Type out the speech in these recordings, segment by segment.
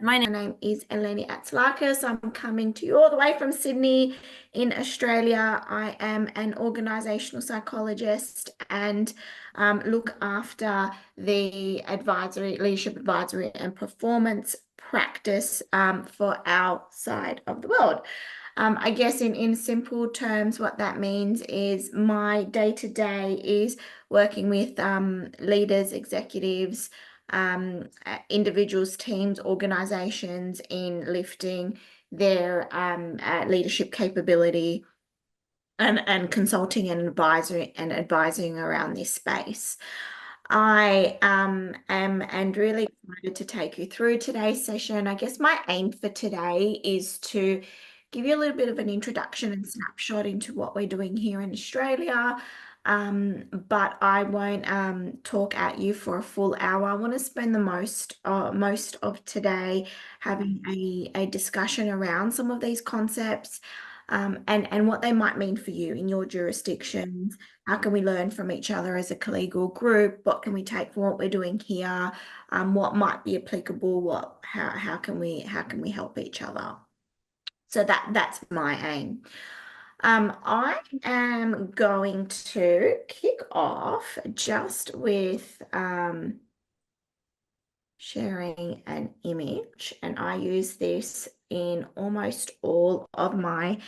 My name is Eleni Atsalakis. I'm coming to you all the way from Sydney in Australia. I am an organisational psychologist and look after the leadership advisory and performance practice for our side of the world. I guess in simple terms, what that means is my day-to-day is working with leaders, executives, individuals, teams, organizations in lifting their leadership capability and consulting and advising around this space. I am really excited to take you through today's session. I guess my aim for today is to give you a little bit of an introduction and snapshot into what we're doing here in Australia. But I won't talk at you for a full hour. I want to spend the most of today having a discussion around some of these concepts and what they might mean for you in your jurisdictions. How can we learn from each other as a collegial group? What can we take from what we're doing here? What might be applicable? How can we help each other? So that's my aim. I am going to kick off just with sharing an image, and I use this in almost all of my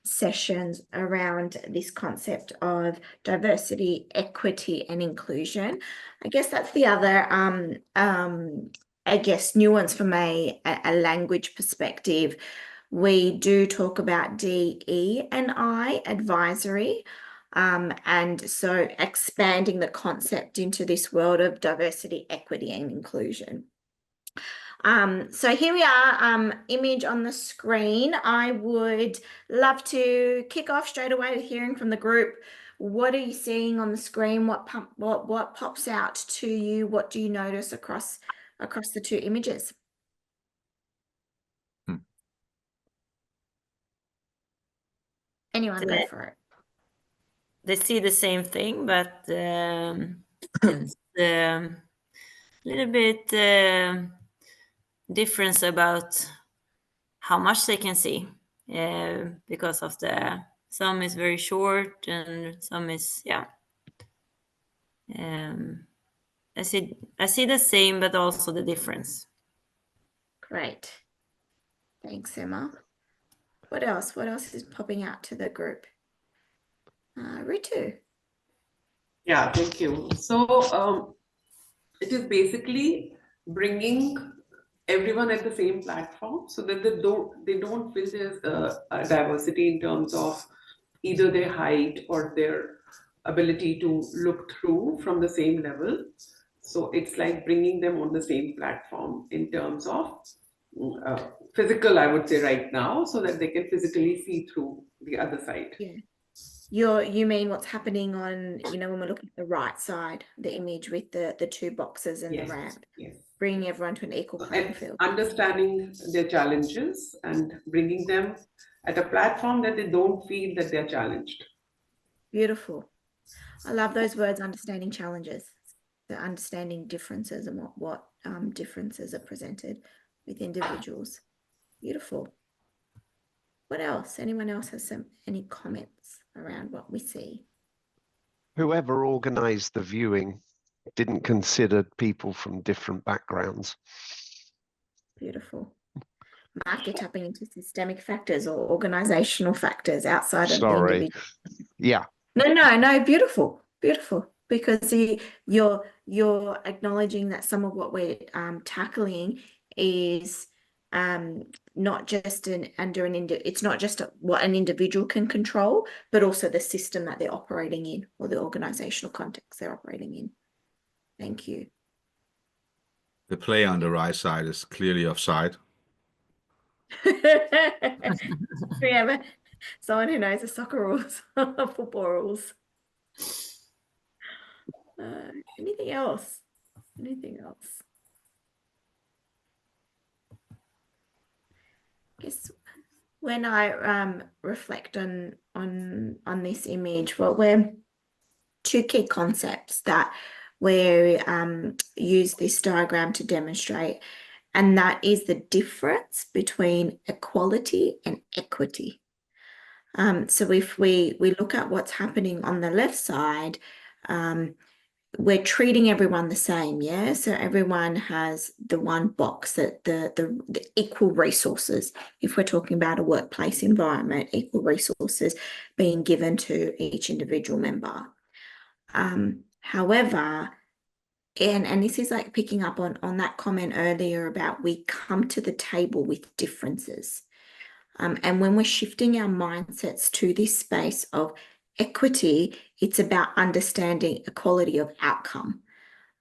sessions around this concept of diversity, equity, and inclusion. I guess that's the other I guess nuance from a language perspective. We do talk about DE&I advisory, and so expanding the concept into this world of diversity, equity, and inclusion. So here we are, image on the screen. I would love to kick off straight away with hearing from the group. What are you seeing on the screen? What pops out to you? What do you notice across the two images? Anyone go for it. They see the same thing, but it's a little bit difference about how much they can see because of some is very short and some is I see the same, but also the difference. Great. Thanks, Emma. What else? What else is popping out to the group? Ritu. Yeah, thank you. So it is basically bringing everyone at the same platform so that they don't feel there's a diversity in terms of either their height or their ability to look through from the same level. So it's like bringing them on the same platform in terms of physical, I would say right now, so that they can physically see through the other side. Yeah. You mean what's happening on, when we're looking at the right side, the image with the two boxes and Yes, the ramp, yes. Bringing everyone to an equal playing field. Understanding their challenges and bringing them at a platform that they don't feel that they're challenged. Beautiful. I love those words, understanding challenges, the understanding differences and what differences are presented with individuals. Beautiful. What else? Anyone else has any comments around what we see? Whoever organized the viewing didn't consider people from different backgrounds. Beautiful. Mark, you're tapping into systemic factors or organizational factors outside of the individual. Yeah. No, beautiful. Because you're acknowledging that some of what we're tackling is not just it's not just what an individual can control, but also the system that they're operating in or the organizational context they're operating in. Thank you. The player on the right side is clearly offside. We have someone who knows the soccer rules, football rules. Anything else? I guess when I reflect on this image, we're two key concepts that we use this diagram to demonstrate. And that is the difference between equality and equity. So if we look at what's happening on the left side, we're treating everyone the same, yeah? So everyone has the one box, that the equal resources. If we're talking about a workplace environment, equal resources being given to each individual member. However, and this is like picking up on that comment earlier about we come to the table with differences. And when we're shifting our mindsets to this space of equity, it's about understanding equality of outcome,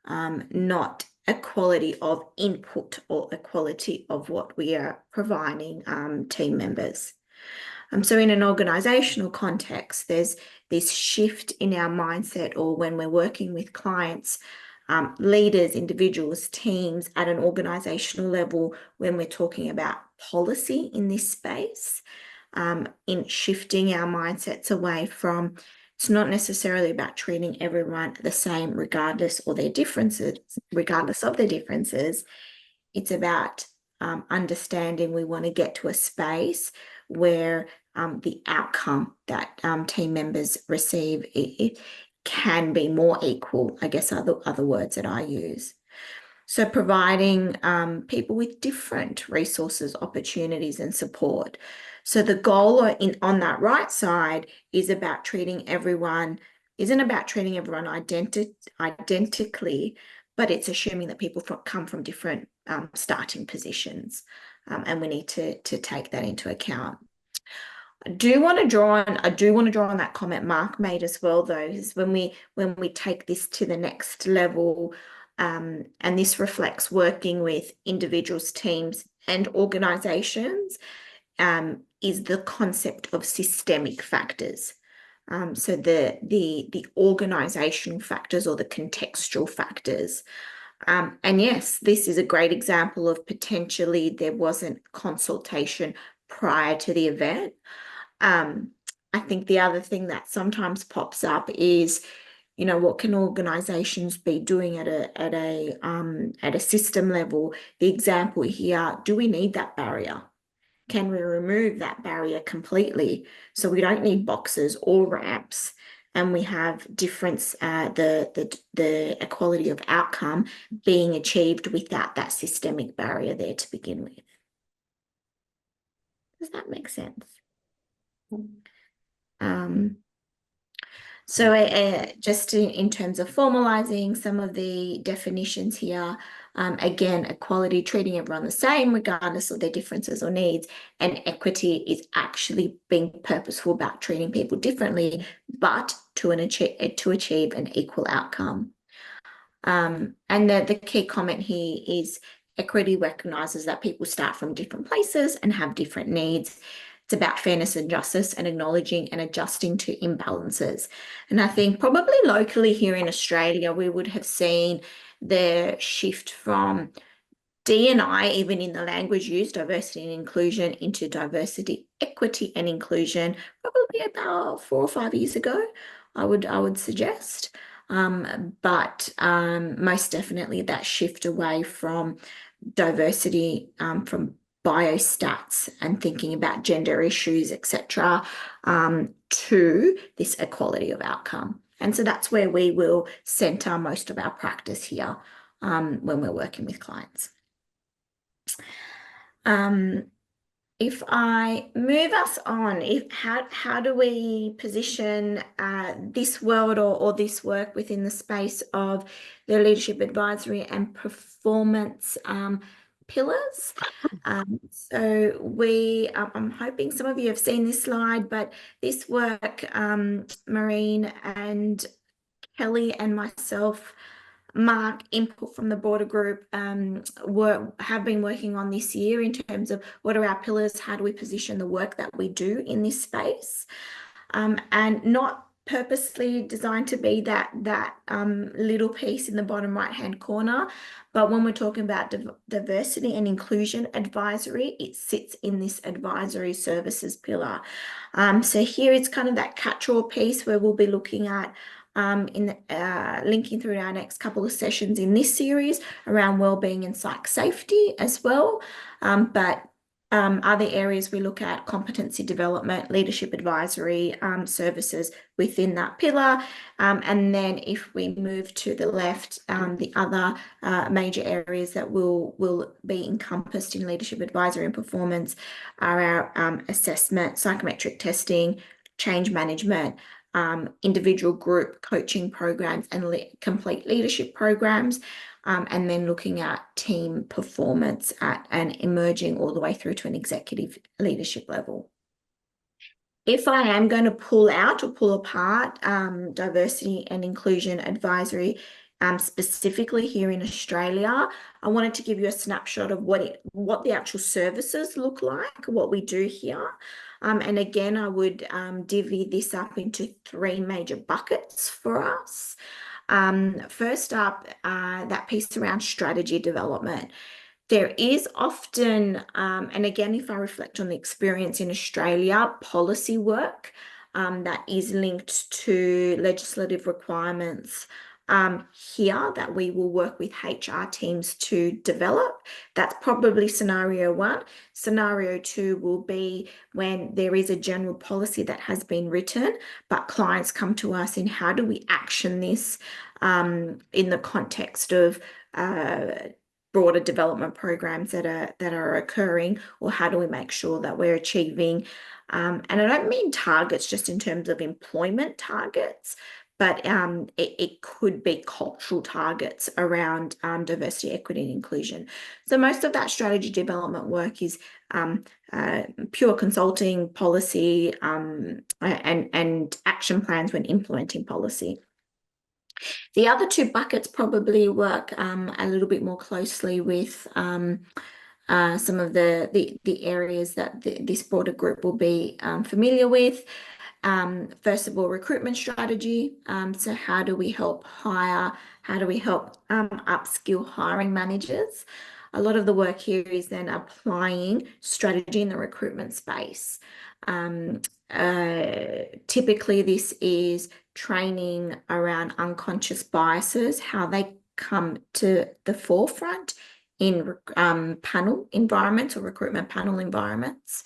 not equality of input or equality of what we are providing team members. So in an organizational context, there's this shift in our mindset, or when we're working with clients, leaders, individuals, teams at an organizational level, when we're talking about policy in this space, in shifting our mindsets away from, it's not necessarily about treating everyone the same regardless of their differences. It's about understanding we want to get to a space where the outcome that team members receive it can be more equal, I guess are the other words that I use. So providing people with different resources, opportunities, and support. So the goal on that right side is about treating everyone, isn't about treating everyone identically, but it's assuming that people come from different starting positions, and we need to take that into account. I do want to draw on that comment Mark made as well, though, is when we take this to the next level, and this reflects working with individuals, teams, and organizations, is the concept of systemic factors. So the organizational factors or the contextual factors. And yes, this is a great example of potentially there wasn't consultation prior to the event. I think the other thing that sometimes pops up is, you know, what can organizations be doing at a system level? The example here, do we need that barrier? Can we remove that barrier completely so we don't need boxes or ramps, and we have difference, the equality of outcome being achieved without that systemic barrier there to begin with? Does that make sense? So just in terms of formalizing some of the definitions here, again, equality, treating everyone the same regardless of their differences or needs, and equity is actually being purposeful about treating people differently, but to achieve an equal outcome. And the key comment here is equity recognizes that people start from different places and have different needs. It's about fairness and justice and acknowledging and adjusting to imbalances. And I think probably locally here in Australia, we would have seen the shift from DE&I, even in the language used, diversity and inclusion, into diversity, equity and inclusion, probably about 4 or 5 years ago, I would suggest. But most definitely that shift away from diversity, from biostats and thinking about gender issues, etc., to this equality of outcome. And so that's where we will center most of our practice here when we're working with clients. If I move us on, how do we position this world or this work within the space of the leadership advisory and performance pillars? So I'm hoping some of you have seen this slide, but this work, Maureen and Kelly and myself, Mark, input from the broader group, have been working on this year in terms of what are our pillars, how do we position the work that we do in this space, and not purposely designed to be that little piece in the bottom right hand corner, but when we're talking about diversity and inclusion advisory, it sits in this advisory services pillar. So here it's kind of that catch-all piece where we'll be looking at linking through our next couple of sessions in this series around wellbeing and psych safety as well. But other areas we look at competency development, leadership advisory services within that pillar. And then if we move to the left, the other major areas that will be encompassed in leadership advisory and performance are our assessment, psychometric testing, change management, individual group coaching programs, and complete leadership programs. And then looking at team performance and emerging all the way through to an executive leadership level. If I am going to pull out or pull apart diversity and inclusion advisory, specifically here in Australia, I wanted to give you a snapshot of what the actual services look like, what we do here. And again, I would divvy this up into 3 major buckets for us. First up, that piece around strategy development. There is often, and again, if I reflect on the experience in Australia, policy work that is linked to legislative requirements here that we will work with HR teams to develop. That's probably scenario 1. Scenario 2 will be when there is a general policy that has been written, but clients come to us in how do we action this in the context of broader development programs that are occurring, or how do we make sure that we're achieving, and I don't mean targets just in terms of employment targets, but it could be cultural targets around diversity, equity, and inclusion. So most of that strategy development work is pure consulting, policy, and action plans when implementing policy. The other 2 buckets probably work a little bit more closely with some of the areas that this broader group will be familiar with. First of all, recruitment strategy. So how do we help hire? How do we help upskill hiring managers? A lot of the work here is then applying strategy in the recruitment space. Typically, this is training around unconscious biases, how they come to the forefront in panel environments or recruitment panel environments.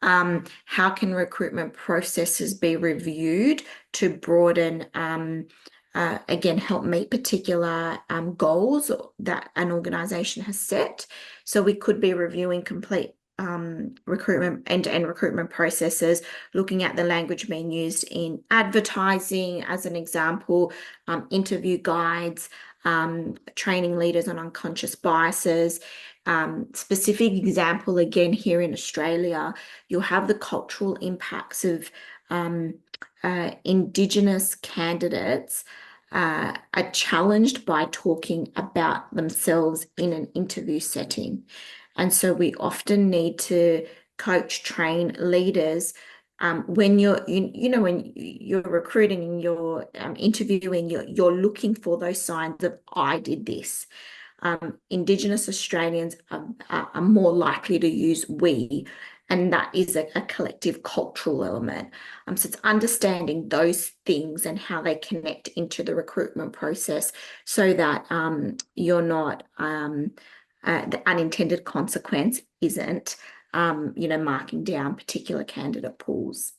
How can recruitment processes be reviewed to broaden, again, help meet particular goals that an organisation has set? So we could be reviewing complete recruitment, end-to-end recruitment processes, looking at the language being used in advertising as an example, interview guides, training leaders on unconscious biases. Specific example again here in Australia, you'll have the cultural impacts of Indigenous candidates are challenged by talking about themselves in an interview setting. And so we often need to coach, train leaders when you're, when you're recruiting and you're interviewing, you're looking for those signs of I did this. Indigenous Australians are more likely to use we, and that is a collective cultural element. So it's understanding those things and how they connect into the recruitment process so that you're not, the unintended consequence isn't, marking down particular candidate pools.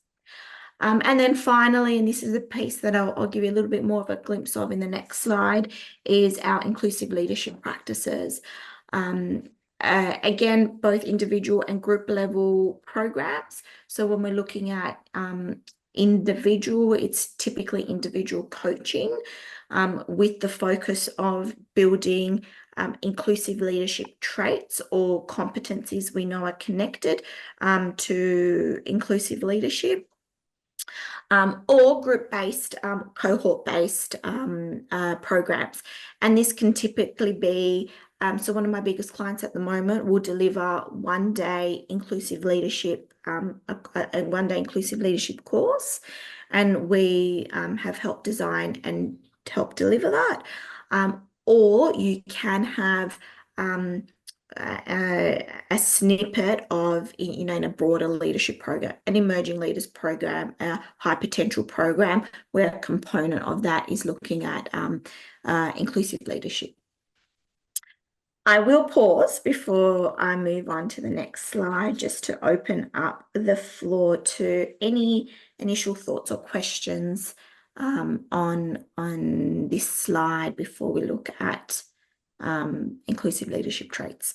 And then finally, and this is a piece that I'll give you a little bit more of a glimpse of in the next slide, is our inclusive leadership practices. Again, both individual and group level programs. So when we're looking at individual, it's typically individual coaching with the focus of building inclusive leadership traits or competencies we know are connected to inclusive leadership. Or group-based, cohort-based programs. And this can typically be, so one of my biggest clients at the moment will deliver one-day inclusive leadership, a one-day inclusive leadership course. And we have helped design and help deliver that. Or you can have a snippet of, you know, in a broader leadership program, an emerging leaders program, a high potential program, where a component of that is looking at inclusive leadership. I will pause before I move on to the next slide, just to open up the floor to any initial thoughts or questions on this slide before we look at inclusive leadership traits.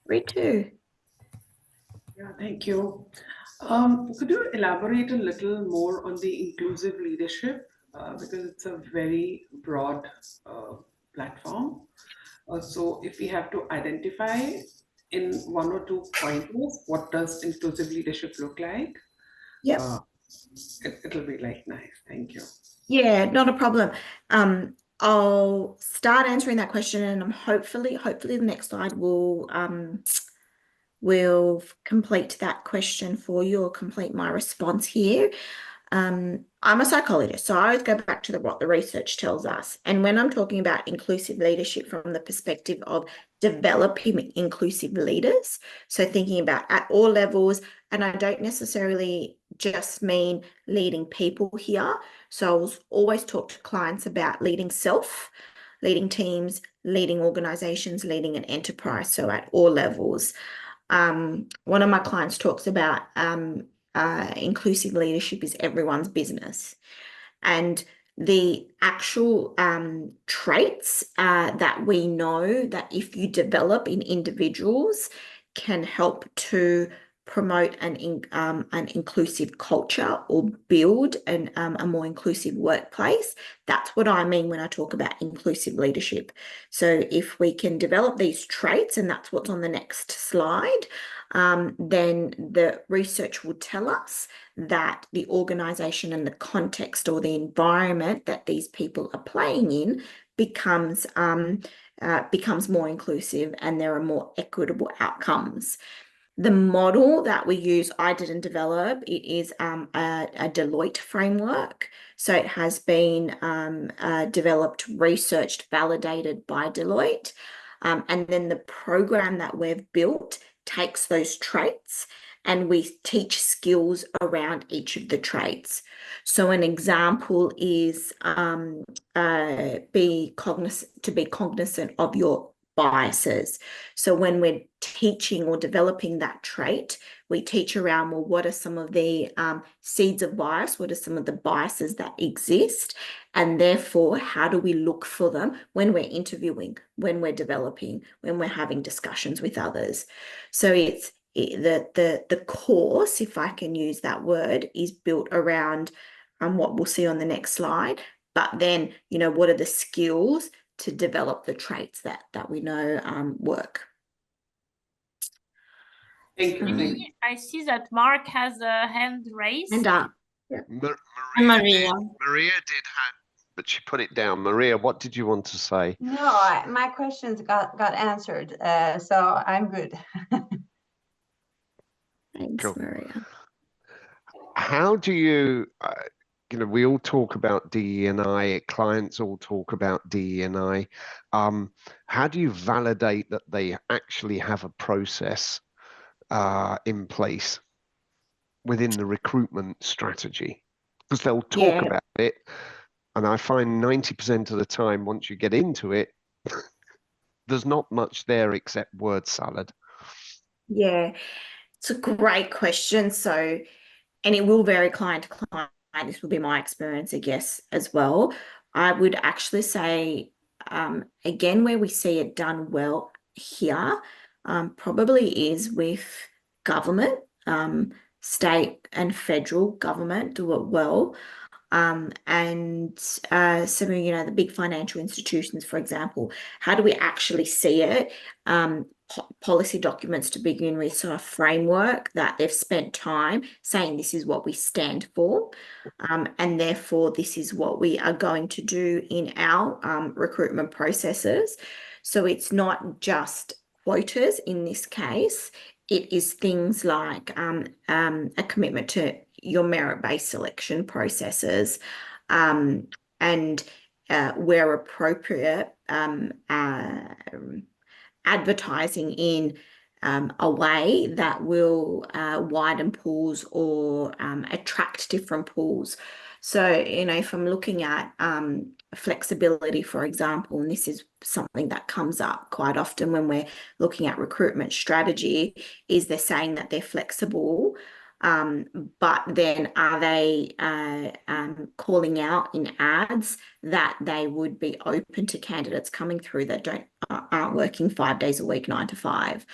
Ritu. Yeah, thank you. Could you elaborate a little more on the inclusive leadership? Because it's a very broad platform. So if we have to identify in one or two pointers, what does inclusive leadership look like? Yep. It'll be like nice. Thank you. Yeah, not a problem. I'll start answering that question, and hopefully the next slide will complete that question for you, or complete my response here. I'm a psychologist, so I always go back to what the research tells us. And when I'm talking about inclusive leadership from the perspective of developing inclusive leaders, so thinking about at all levels, and I don't necessarily just mean leading people here. So I'll always talk to clients about leading self, leading teams, leading organizations, leading an enterprise, so at all levels. One of my clients talks about inclusive leadership is everyone's business. And the actual traits that we know that if you develop in individuals can help to promote an inclusive culture or build a more inclusive workplace. That's what I mean when I talk about inclusive leadership. So if we can develop these traits, and that's what's on the next slide, then the research will tell us that the organization and the context or the environment that these people are playing in becomes more inclusive, and there are more equitable outcomes. The model that we use, I didn't develop, it is a Deloitte framework. So it has been developed, researched, validated by Deloitte. And then the program that we've built takes those traits, and we teach skills around each of the traits. So an example is be cognizant of your biases. So when we're teaching or developing that trait, we teach around, well, what are some of the seeds of bias? What are some of the biases that exist? And therefore, how do we look for them when we're interviewing, when we're developing, when we're having discussions with others? So the course, if I can use that word, is built around what we'll see on the next slide. But then, you know, what are the skills to develop the traits that we know work. Thank you. I see that Mark has a hand raised. And Yeah. Maria. Maria did have, but she put it down. Maria, what did you want to say? No, my questions got answered, so I'm good. Thanks, Cool. Maria. How do you, you know, we all talk about DE&I, clients all talk about DE&I. How do you validate that they actually have a process in place within the recruitment strategy? Because they'll talk about it, and I find 90% of the time, once you get into it, there's not much there except word salad. Yeah, it's a great question. So, and it will vary client to client. This will be my experience, I guess, as well. I would actually say, again, where we see it done well here, probably is with government, state and federal government do it well. And some of, you know, the big financial institutions, for example, how do we actually see it? Policy documents to begin with, so a framework that they've spent time saying this is what we stand for, and therefore this is what we are going to do in our recruitment processes. So it's not just quotas in this case. It is things like a commitment to your merit-based selection processes, and where appropriate, advertising in a way that will widen pools or attract different pools. So, if I'm looking at flexibility, for example, and this is something that comes up quite often when we're looking at recruitment strategy, is they're saying that they're flexible, but then are they calling out in ads that they would be open to candidates coming through that aren't working 5 days a week, 9 to 5?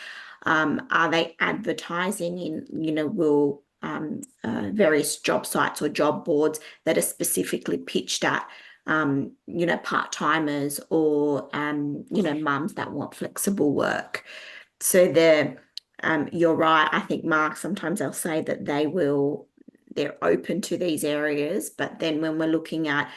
Are they advertising in, various job sites or job boards that are specifically pitched at, part-timers or, mums that want flexible work? So you're right. I think, Mark, sometimes they'll say that they're open to these areas, but then when we're looking at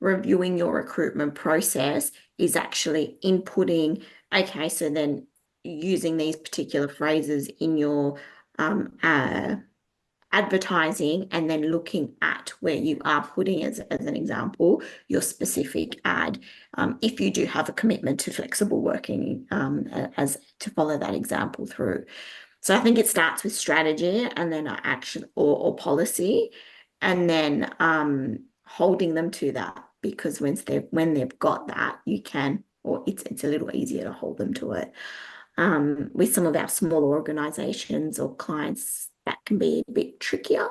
reviewing your recruitment process, is actually inputting, okay, so then using these particular phrases in your advertising, and then looking at where you are putting, as an example, your specific ad, if you do have a commitment to flexible working, as to follow that example through. So I think it starts with strategy, and then action or policy, and then holding them to that, because when they've got that, you can, or it's a little easier to hold them to it. With some of our smaller organizations or clients, that can be a bit trickier.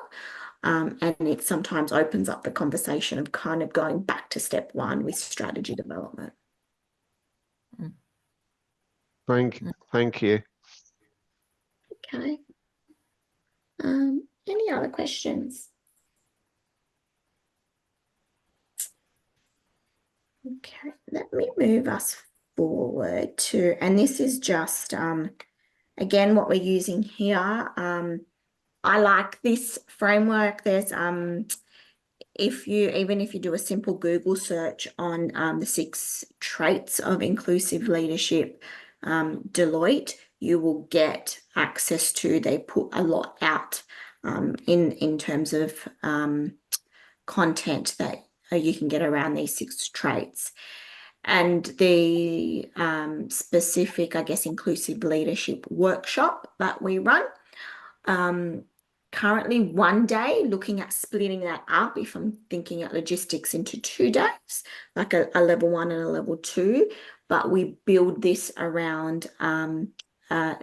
And it sometimes opens up the conversation of kind of going back to step one with strategy development. Thank you. Okay. Any other questions? Okay, let me move us forward to, and this is just, again, what we're using here. I like this framework. There's, even if you do a simple Google search on the 6 traits of inclusive leadership, Deloitte, you will get access to, they put a lot out in terms of content that you can get around these 6 traits. And the specific, I guess, inclusive leadership workshop that we run, currently 1 day, looking at splitting that up, if I'm thinking at logistics, into 2 days, like a level 1 and a level 2, but we build this around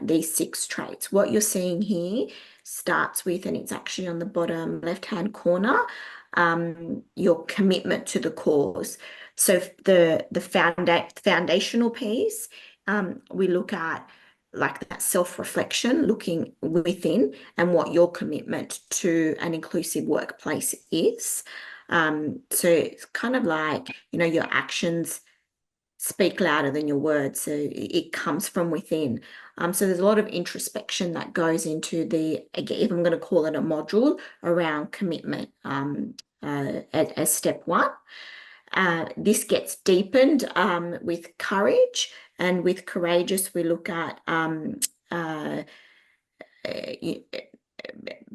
these 6 traits. What you're seeing here starts with, and it's actually on the bottom left-hand corner, your commitment to the cause. So the foundational piece, we look at like that self-reflection, looking within, and what your commitment to an inclusive workplace is. So it's kind of like, your actions speak louder than your words. So it comes from within. So there's a lot of introspection that goes into if I'm going to call it a module around commitment as step 1. This gets deepened with courage, and with courageous, we look at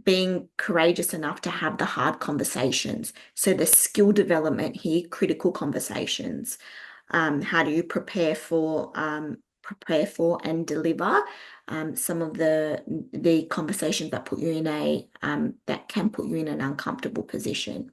being courageous enough to have the hard conversations. So the skill development here, critical conversations. How do you prepare for and deliver some of the conversations that put you in that can put you in an uncomfortable position.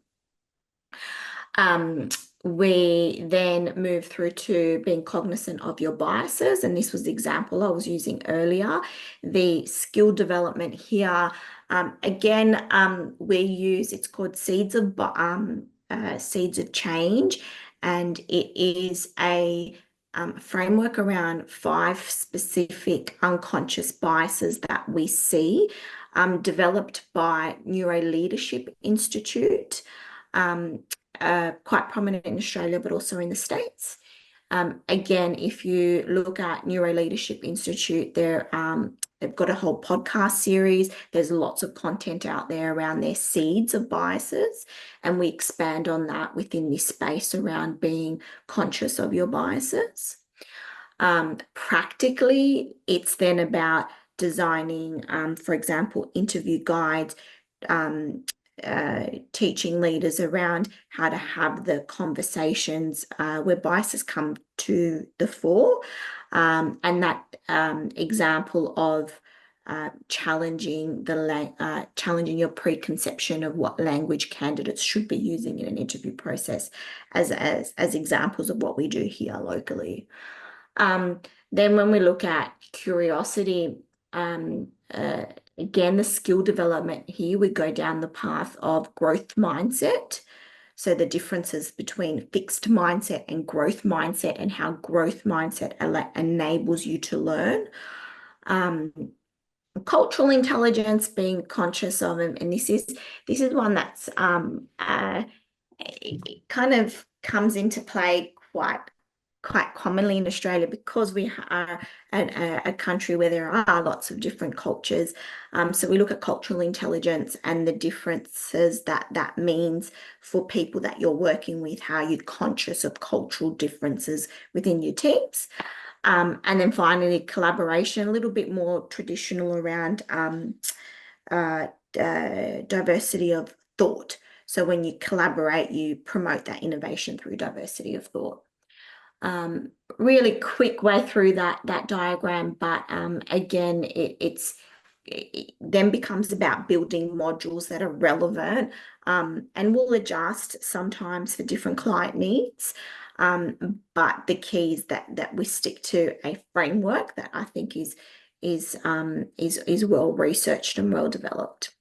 We then move through to being cognizant of your biases, and this was the example I was using earlier. The skill development here, again, we use, it's called Seeds of Change, and it is a framework around 5 specific unconscious biases that we see, developed by Neuro Leadership Institute. Quite prominent in Australia, but also in the States. Again, if you look at Neuro Leadership Institute, they've got a whole podcast series. There's lots of content out there around their seeds of biases, and we expand on that within this space around being conscious of your biases. Practically, it's then about designing, for example, interview guides teaching leaders around how to have the conversations where biases come to the fore, and that example of challenging your preconception of what language candidates should be using in an interview process as examples of what we do here locally. Then when we look at curiosity, again, the skill development here, we go down the path of growth mindset. So the differences between fixed mindset and growth mindset, and how growth mindset enables you to learn. Cultural intelligence, being conscious of, and this is one that's it kind of comes into play quite commonly in Australia, because we are a country where there are lots of different cultures. So we look at cultural intelligence and the differences that means for people that you're working with, how you're conscious of cultural differences within your teams. And then finally, collaboration, a little bit more traditional around diversity of thought. So when you collaborate, you promote that innovation through diversity of thought. Really quick way through that diagram, but again, it then becomes about building modules that are relevant, and will adjust sometimes for different client needs. But the key is that we stick to a framework that I think is well researched and well developed.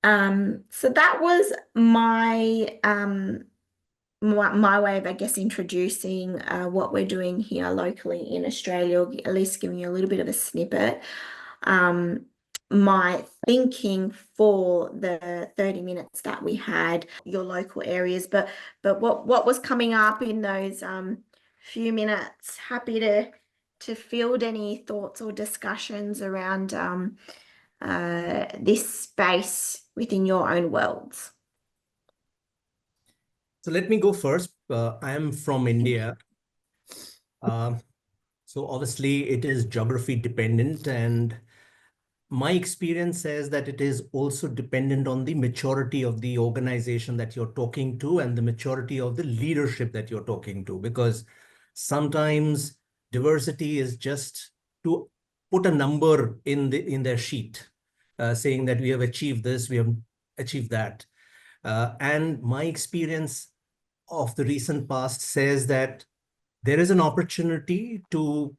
So that was my way of, I guess, introducing what we're doing here locally in Australia, or at least giving you a little bit of a snippet. My thinking for the 30 minutes that we had, your local areas, but what was coming up in those few minutes, happy to field any thoughts or discussions around this space within your own worlds. So let me go first. I am from India. So obviously it is geography dependent, and my experience says that it is also dependent on the maturity of the organization that you're talking to and the maturity of the leadership that you're talking to, because sometimes diversity is just to put a number in their sheet, saying that we have achieved this, we have achieved that. And my experience of the recent past says that there is an opportunity to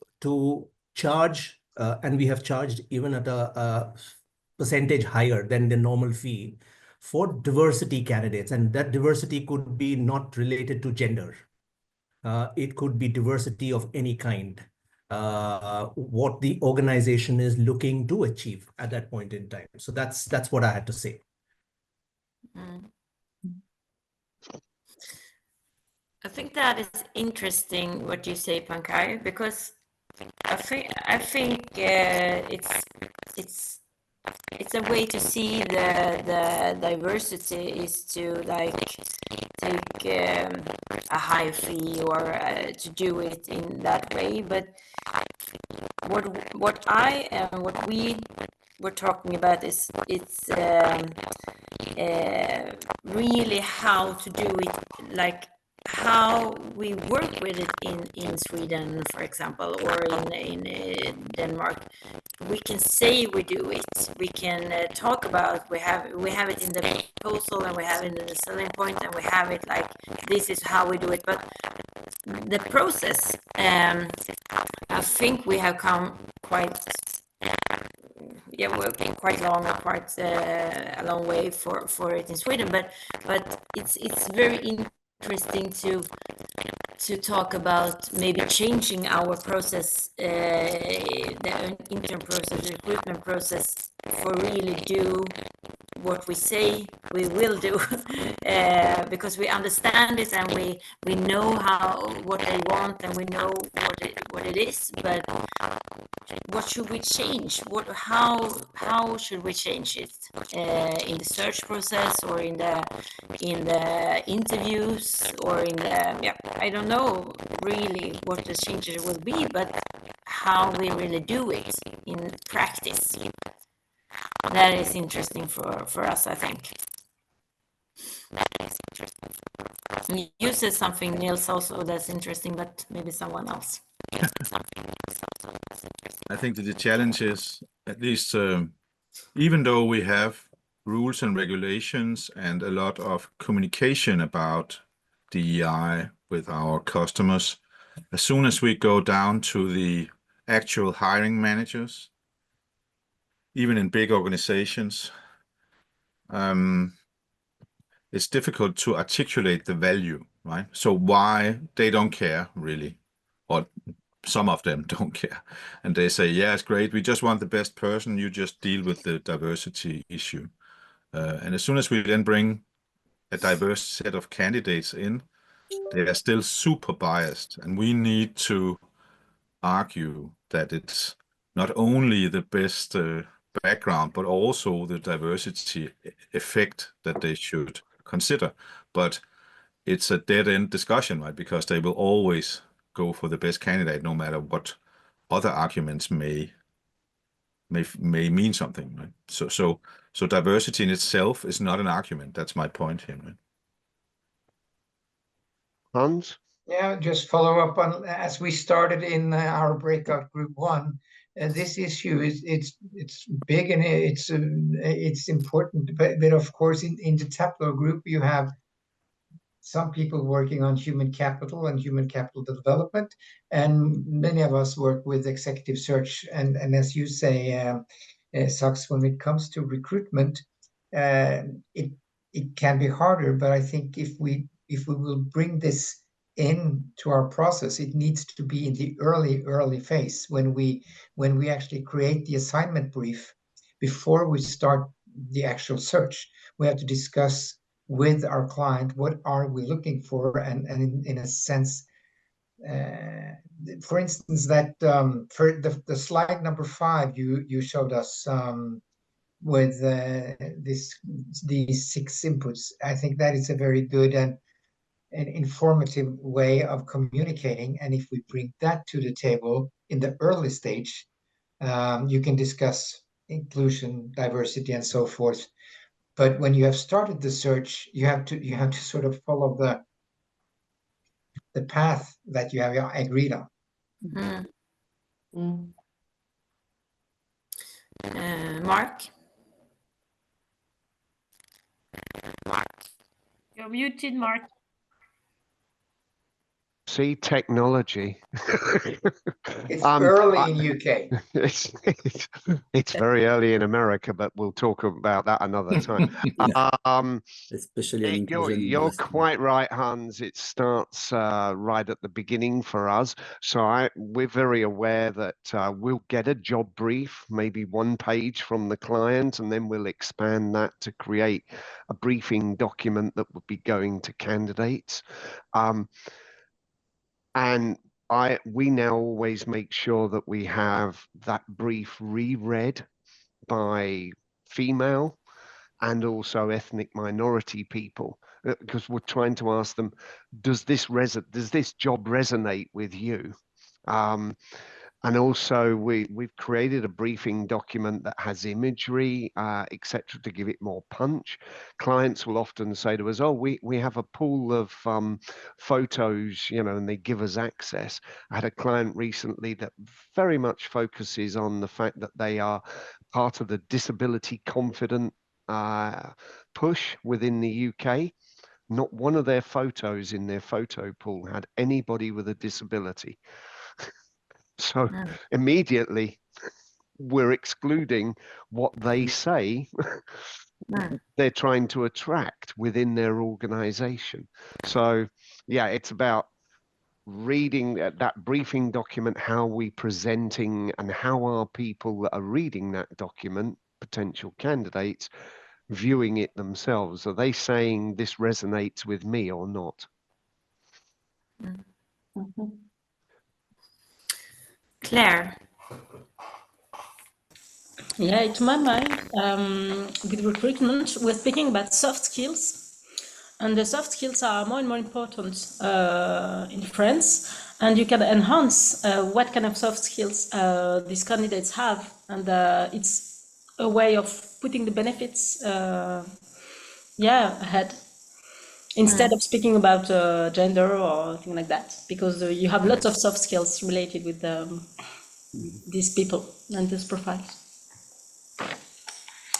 charge, and we have charged even at a percentage higher than the normal fee for diversity candidates. And that diversity could be not related to gender. It could be diversity of any kind, what the organization is looking to achieve at that point in time. So that's what I had to say. I think that is interesting what you say, Pankaj, because I think it's a way to see the diversity is to take a high fee or to do it in that way. But what we were talking about is it's really how to do it, like how we work with it in Sweden, for example, or in Denmark. We can say we do it. We can talk about we have it in the proposal, and we have it in the selling point, and we have it like this is how we do it. But the process, I think we have come quite quite long, quite a long way for it in Sweden. But it's very interesting to talk about maybe changing our process, the intern process, recruitment process, for really do what we say we will do, because we understand it and we know what they want, and we know what it is. But what should we change? How should we change it in the search process, or in the interviews, or in the I don't know really what the changes will be, but how we really do it in practice. that is interesting for us, I think. And you said something, Niels, also that's interesting, but maybe someone else. I think that the challenge is, at least even though we have rules and regulations and a lot of communication about DEI with our customers, as soon as we go down to the actual hiring managers, even in big organizations, it's difficult to articulate the value, right? So why they don't care really, or some of them don't care. And they say, yeah, it's great. We just want the best person. You just deal with the diversity issue. And as soon as we then bring a diverse set of candidates in, they are still super biased. And we need to argue that it's not only the best background, but also the diversity effect that they should consider. But it's a dead-end discussion, right? Because they will always go for the best candidate, no matter what other arguments may mean something, right? So diversity in itself is not an argument. That's my point here, right? Hans? Yeah, just follow up on, as we started in our breakout group 1, this issue it's big and it's important, but of course in the Taplow Group you have some people working on human capital and human capital development, and many of us work with executive search, and as you say, Saks, when it comes to recruitment, it can be harder, but I think if we will bring this into our process, it needs to be in the early phase when we actually create the assignment brief. Before we start the actual search, we have to discuss with our client what are we looking for, and in a sense, for instance, that for the slide number 5 you showed us with these 6 inputs, I think that is a very good and an informative way of communicating. And if we bring that to the table in the early stage, you can discuss inclusion, diversity, and so forth. But when you have started the search, you have to sort of follow the path that you have agreed on. Mm-hmm. Mark? You're muted, Mark. See, technology. It's early in UK. It's very early in America, but we'll talk about that another time. Especially you're quite right, Hans. It starts right at the beginning for us. So we're very aware that we'll get a job brief, maybe 1 page from the client, and then we'll expand that to create a briefing document that would be going to candidates. And we now always make sure that we have that brief reread by female and also ethnic minority people, because we're trying to ask them, does this job resonate with you? And also we've created a briefing document that has imagery, etc., to give it more punch. Clients will often say to us, oh, we have a pool of photos, and they give us access. I had a client recently that very much focuses on the fact that they are part of the disability confident push within the UK. Not one of their photos in their photo pool had anybody with a disability. So immediately we're excluding what they say they're trying to attract within their organization. So yeah, it's about reading that briefing document, how we presenting, and how are people that are reading that document, potential candidates, viewing it themselves. Are they saying this resonates with me or not? Mm-hmm. Claire? Yeah, to my mind, with recruitment, we're speaking about soft skills, and the soft skills are more and more important in France, and you can enhance what kind of soft skills these candidates have, and it's a way of putting the benefits ahead, instead of speaking about gender or thing like that, because you have lots of soft skills related with these people and these profiles.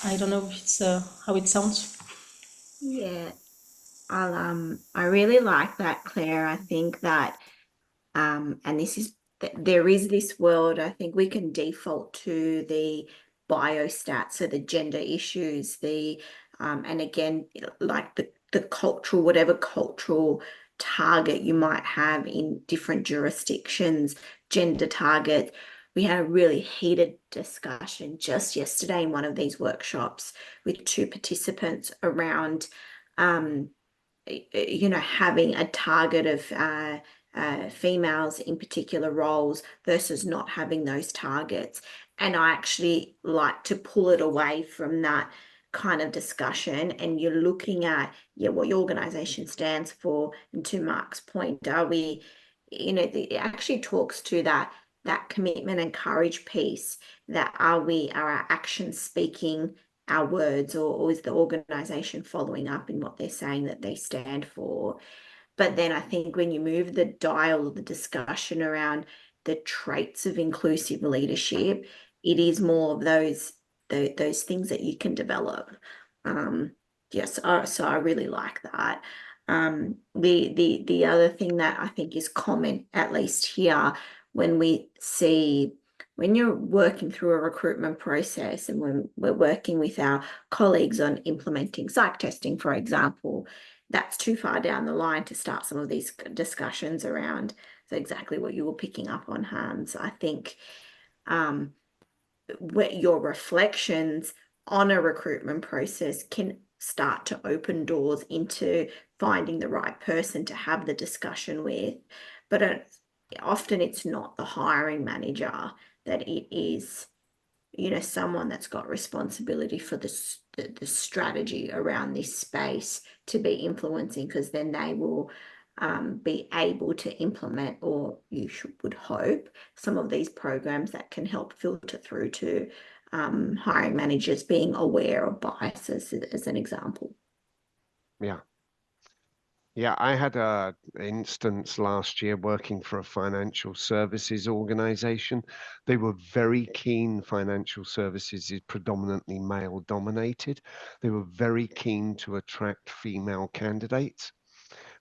I don't know if it's how it sounds. Yeah, I really like that, Claire. I think that and this is there is this world, I think we can default to the biostats, so the gender issues, and again, like the cultural, whatever cultural target you might have in different jurisdictions, gender target. We had a really heated discussion just yesterday in one of these workshops with 2 participants around having a target of females in particular roles versus not having those targets. And I actually like to pull it away from that kind of discussion, and you're looking at what your organization stands for. And to Mark's point, are we, it actually talks to that commitment and courage piece, that are our actions speaking our words, or is the organization following up in what they're saying that they stand for? But then I think when you move the dial, the discussion around the traits of inclusive leadership, it is more of those things that you can develop. Yes, so I really like that. The other thing that I think is common, at least here, when you're working through a recruitment process, and when we're working with our colleagues on implementing psych testing, for example, that's too far down the line to start some of these discussions around. So exactly what you were picking up on, Hans. I think your reflections on a recruitment process can start to open doors into finding the right person to have the discussion with. But often it's not the hiring manager, that it is someone that's got responsibility for the strategy around this space to be influencing, because then they will be able to implement, or would hope, some of these programs that can help filter through to hiring managers being aware of biases, as an example. Yeah, I had an instance last year working for a financial services organization. They were very keen. Financial services is predominantly male dominated. They were very keen to attract female candidates.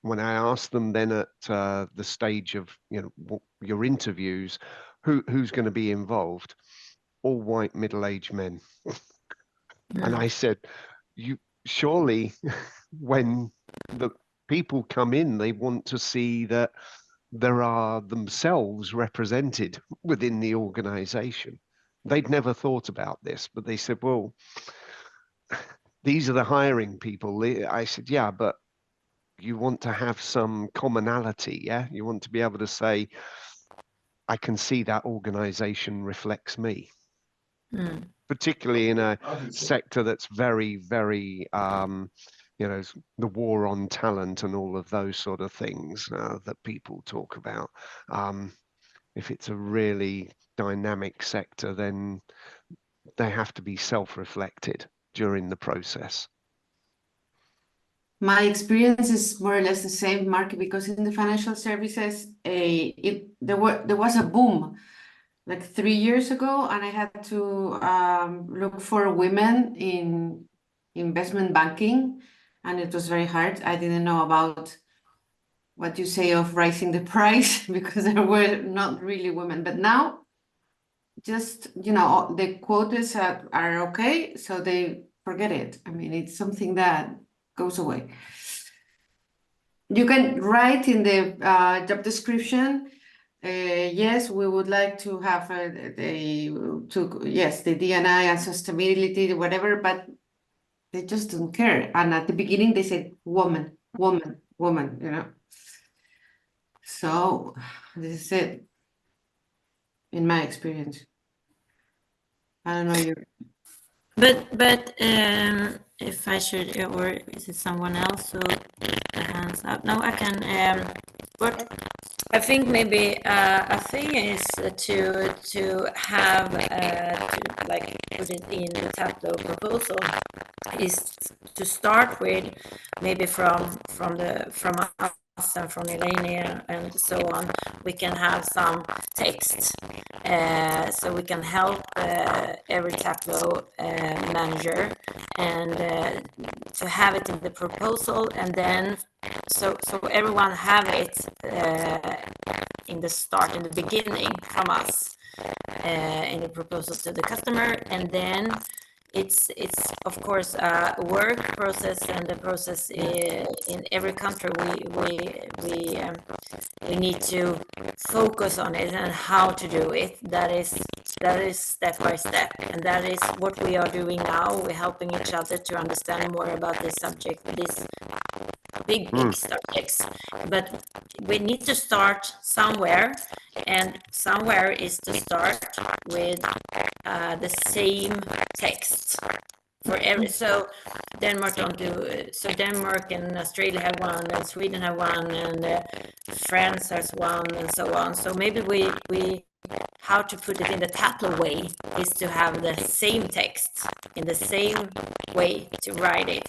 When I asked them then at the stage of your interviews, who's going to be involved, all white middle-aged men. And I said, you surely when the people come in, they want to see that there are themselves represented within the organization. They'd never thought about this, but they said, well, these are the hiring people. I said, yeah, but you want to have some commonality, yeah? You want to be able to say, I can see that organization reflects me. Particularly in a sector that's very, very, the war on talent and all of those sort of things that people talk about. If it's a really dynamic sector, then they have to be self-reflected during the process. My experience is more or less the same, Mark, because in the financial services, there was a boom like 3 years ago, and I had to look for women in investment banking, and it was very hard. I didn't know about what you say of raising the price because there were not really women. But now, just, the quotas are okay, so they forget it. I mean, it's something that goes away. You can write in the job description, yes, we would like to have the DE&I and sustainability, whatever, but they just don't care. And at the beginning, they said woman, woman, woman, So this is it, in my experience. I don't know you. But if I should, or is it someone else? So the hands up. No, I can. What I think maybe a thing is to have to like put it in the Taplow proposal is to start with maybe from us and from Eleni and so on. We can have some text so we can help every Taplow manager and to have it in the proposal, and then so everyone have it in the start, in the beginning from us in the proposal to the customer, and then it's of course a work process, and the process in every country we need to focus on it and how to do it. That is step by step, and that is what we are doing now. We're helping each other to understand more about this subject, this big subjects, but we need to start somewhere, and somewhere is to start with the same text for every. So Denmark don't do so. Denmark and Australia have one, and Sweden have one, and France has one, and so on. So maybe we how to put it in the Taplow way is to have the same text in the same way to write it.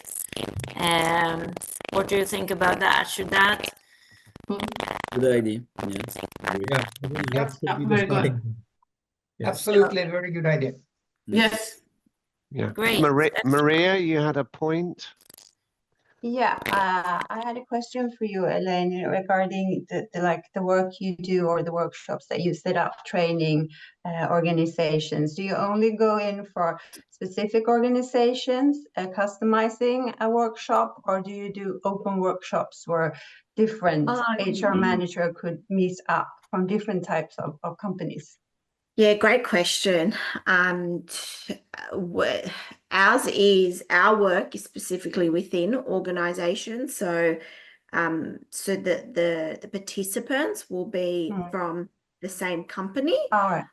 What do you think about that? Should that? Good idea. Yes. Yeah, I think that should be the Very good. starting point. Yes. Absolutely, very good idea. Yes. Yeah. Great. Maria, you had a point. Yeah, I had a question for you, Eleni, regarding the work you do or the workshops that you set up, training organizations. Do you only go in for specific organizations, customizing a workshop, or do you do open workshops where different HR manager could meet up from different types of companies? Yeah, great question. Our work is specifically within organizations. So the participants will be from the same company. All right.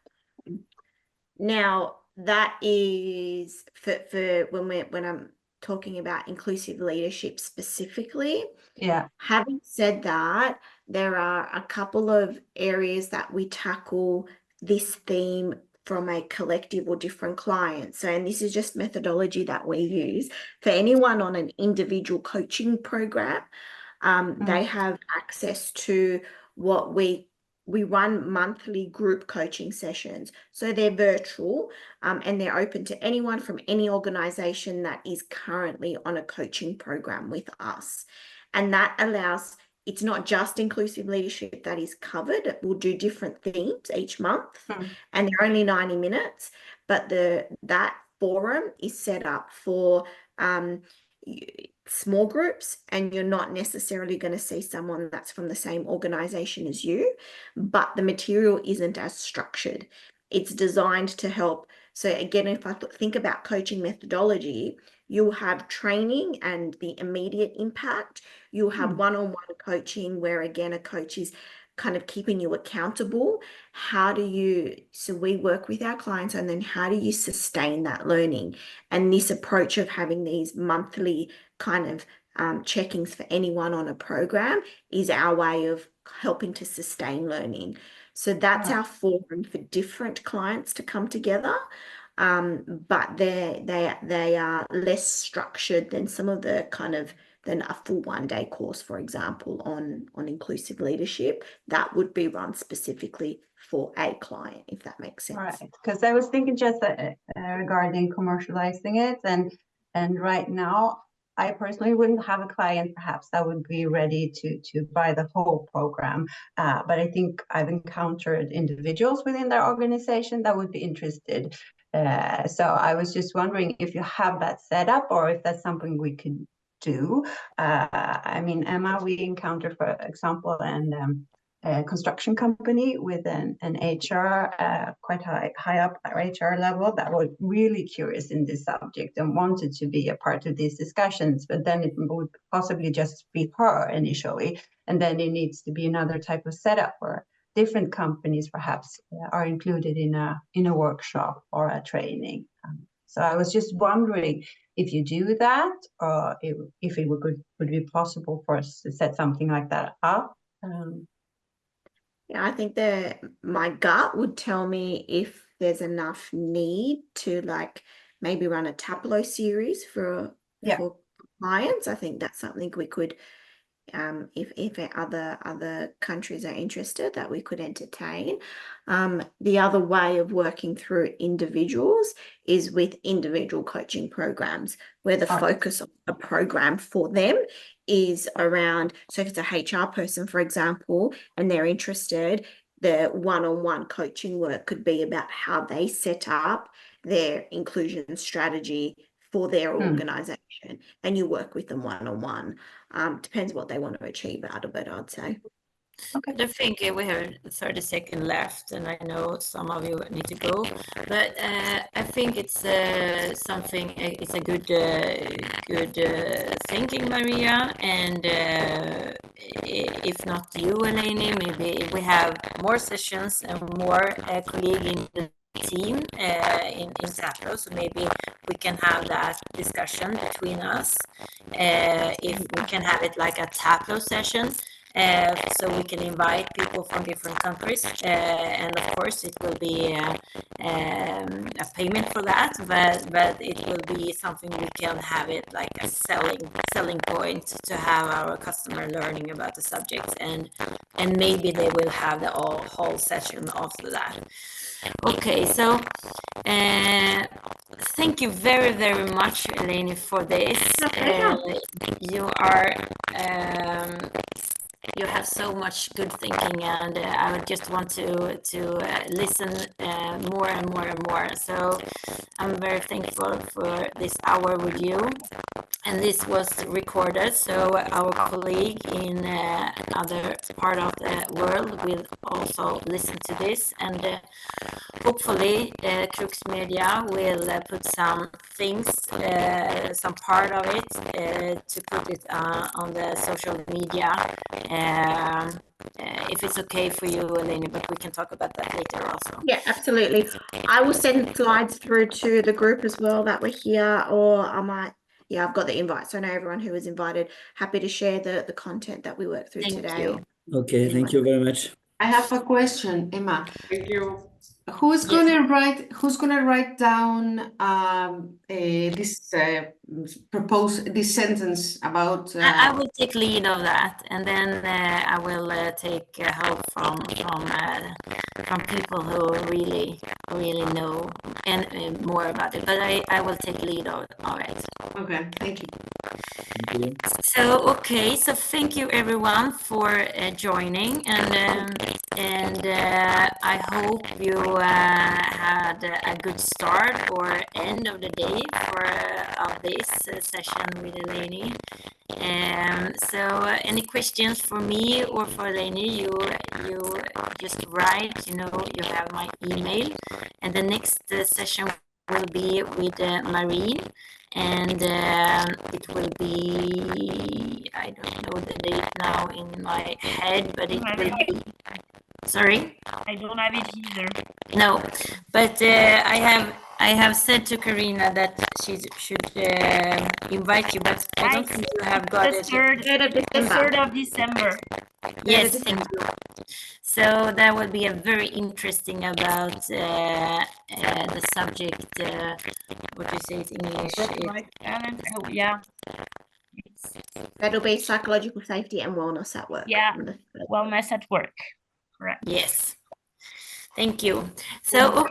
Now that is for when I'm talking about inclusive leadership specifically. Yeah. Having said that, there are a couple of areas that we tackle this theme from a collective or different client. So, and this is just methodology that we use for anyone on an individual coaching program. They have access to what we run monthly group coaching sessions. So they're virtual and they're open to anyone from any organization that is currently on a coaching program with us. And that allows, it's not just inclusive leadership that is covered. We'll do different themes each month and they're only 90 minutes, but that forum is set up for small groups, and you're not necessarily going to see someone that's from the same organization as you, but the material isn't as structured. It's designed to help. So again, if I think about coaching methodology, you'll have training and the immediate impact. You'll have one-on-one coaching where, again, a coach is kind of keeping you accountable. So we work with our clients, and then how do you sustain that learning? And this approach of having these monthly kind of check-ins for anyone on a program is our way of helping to sustain learning. So that's our forum for different clients to come together. But they are less structured than some of the than a full one-day course, for example, on inclusive leadership that would be run specifically for a client, if that makes sense. Right, because I was thinking just regarding commercializing it, and right now I personally wouldn't have a client perhaps that would be ready to buy the whole program, but I think I've encountered individuals within their organization that would be interested. So I was just wondering if you have that set up, or if that's something we could do. I mean, Emma, we encountered, for example, a construction company with an HR quite high up HR level that was really curious in this subject and wanted to be a part of these discussions, but then it would possibly just be her initially, and then it needs to be another type of setup where different companies perhaps are included in a workshop or a training. So I was just wondering if you do that, or if it would be possible for us to set something like that up. Yeah, I think my gut would tell me if there's enough need to like maybe run a Taplow series for clients. I think that's something we could, if other countries are interested, that we could entertain. The other way of working through individuals is with individual coaching programs where the focus of a program for them is around, so if it's a HR person, for example, and they're interested, the one-on-one coaching work could be about how they set up their inclusion strategy for their organization, and you work with them one-on-one. Depends what they want to achieve out of it, I'd say. But I think we have 30 seconds left, and I know some of you need to go. But I think it's something. It's a good thinking, Maria. And if not you, Eleni, maybe we have more sessions and more colleagues in the team in Taplow, so maybe we can have that discussion between us. If we can have it like a Taplow session. So we can invite people from different countries, and of course it will be a payment for that, but it will be something we can have it like a selling point to have our customer learning about the subjects, and maybe they will have the whole session after that. Okay, so thank you very, very much, Eleni, for this. You are you have so much good thinking, and I would just want to listen more and more and more. So I'm very thankful for this hour with you. And this was recorded, so our colleague in other part of the world will also listen to this, and hopefully Crux Media will put some things, some part of it, to put it on the social media. If it's okay for you, Eleni, but we can talk about that later also. Yeah, absolutely. I will send slides through to the group as well that we're here, or I might. Yeah, I've got the invite, so I know everyone who was invited. Happy to share the content that we worked through today. Okay, thank you very much. I have a question, Emma. Thank you. Who's gonna write down this this sentence about? I will take lead of that, and then I will take help from people who really know and more about it. But I will take lead of it. Okay, thank you. Thank you. So thank you everyone for joining, and I hope you had a good start or end of the day of this session with Eleni. So any questions for me or for Eleni, you just write. You have my email, and the next session will be with Marine. And it will be, I don't know the date now in my head, but it will be, sorry? I don't have it either. No, but I have said to Karina that she should invite you, but I don't think you have got it. The 3rd of December. Yes, thank you. So that will be a very interesting about the subject. What do you say in English? Yeah. That'll be psychological safety and wellness at work. Yeah, wellness at work. Correct. Yes. Thank you. So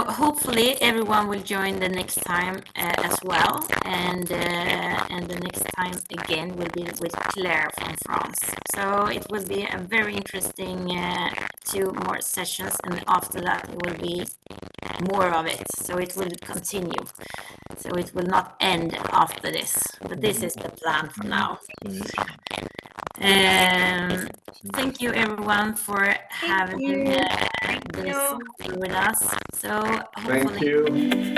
hopefully everyone will join the next time as well, and the next time again will be with Claire from France. So it will be a very interesting 2 more sessions, and after that it will be more of it. So it will continue. So it will not end after this, but this is the plan for now. Thank you everyone for having this with us. So hopefully. Thank you.